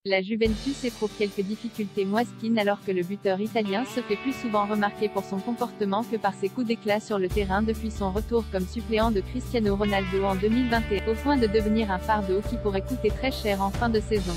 La Juventus éprouve quelques difficultés Moiskin alors que le buteur italien se fait plus souvent remarquer pour son comportement que par ses coups d'éclat sur le terrain depuis son retour comme suppléant de Cristiano Ronaldo en 2021, au point de devenir un fardeau qui pourrait coûter très cher en fin de saison.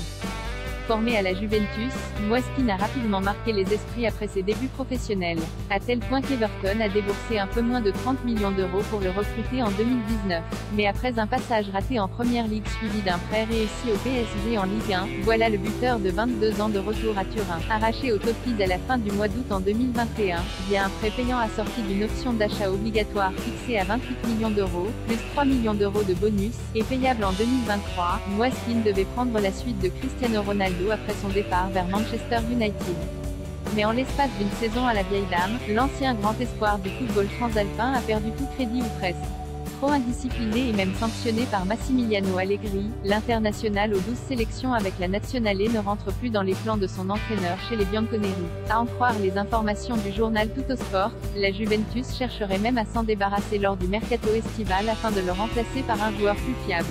Formé à la Juventus, Moiskin a rapidement marqué les esprits après ses débuts professionnels, à tel point qu'Everton a déboursé un peu moins de 30 millions d'euros pour le recruter en 2019. Mais après un passage raté en Première Ligue suivi d'un prêt réussi au PSG en Ligue 1, voilà le buteur de 22 ans de retour à Turin, arraché au Toffees à la fin du mois d'août en 2021, via un prêt payant assorti d'une option d'achat obligatoire fixée à 28 millions d'euros, plus 3 millions d'euros de bonus, et payable en 2023. Moiskin devait prendre la suite de Cristiano Ronaldo après son départ vers Manchester United. Mais en l'espace d'une saison à la vieille dame, l'ancien grand espoir du football transalpin a perdu tout crédit ou presque. Trop indiscipliné et même sanctionné par Massimiliano Allegri, l'international aux 12 sélections avec la Nazionale ne rentre plus dans les plans de son entraîneur chez les Bianconeri. À en croire les informations du journal Tuttosport, la Juventus chercherait même à s'en débarrasser lors du mercato estival afin de le remplacer par un joueur plus fiable.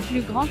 Plus grand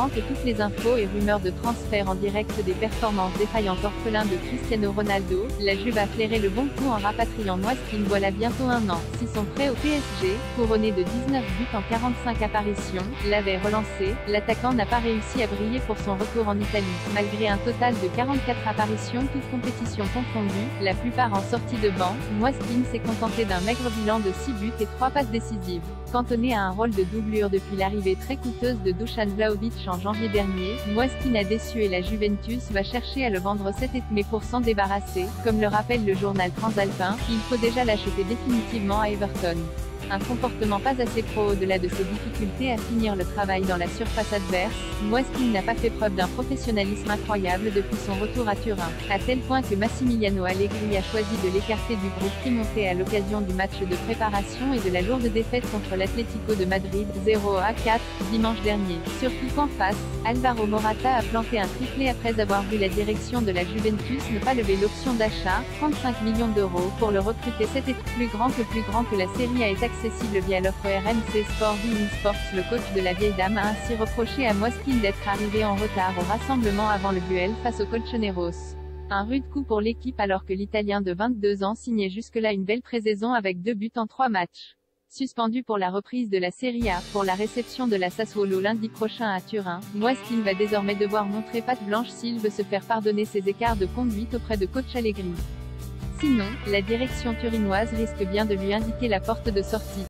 que toutes les infos et rumeurs de transfert en direct des performances défaillantes orphelins de Cristiano Ronaldo, la Juve a flairé le bon coup en rapatriant Moiskin voilà bientôt un an. Si son prêt au PSG, couronné de 19 buts en 45 apparitions, l'avait relancé, l'attaquant n'a pas réussi à briller pour son retour en Italie. Malgré un total de 44 apparitions toutes compétitions confondues, la plupart en sortie de banc, Moiskin s'est contenté d'un maigre bilan de 6 buts et 3 passes décisives. Cantonné à un rôle de doublure depuis l'arrivée très coûteuse de Dusan Vlahovic en janvier dernier, Moiskin a déçu et la Juventus va chercher à le vendre cet été. Mais pour s'en débarrasser, comme le rappelle le journal transalpin, il faut déjà l'acheter définitivement à Everton. Un comportement pas assez pro au-delà de ses difficultés à finir le travail dans la surface adverse, Moiskin n'a pas fait preuve d'un professionnalisme incroyable depuis son retour à Turin, à tel point que Massimiliano Allegri a choisi de l'écarter du groupe piémontais à l'occasion du match de préparation et de la lourde défaite contre l'Atlético de Madrid, 0-4, dimanche dernier. Surtout qu'en face, Alvaro Morata a planté un triplé après avoir vu la direction de la Juventus ne pas lever l'option d'achat, 35 millions d'euros, pour le recruter cet été. Plus grand que la série A est accessible via l'offre RMC Sport Bein Sports. Le coach de la vieille dame a ainsi reproché à Moiskin d'être arrivé en retard au rassemblement avant le duel face aux Colchoneros. Un rude coup pour l'équipe alors que l'Italien de 22 ans signait jusque-là une belle pré-saison avec 2 buts en 3 matchs. Suspendu pour la reprise de la Serie A, pour la réception de la Sassuolo lundi prochain à Turin, Moiskin va désormais devoir montrer patte blanche s'il veut se faire pardonner ses écarts de conduite auprès de coach Allegri. Sinon, la direction turinoise risque bien de lui indiquer la porte de sortie.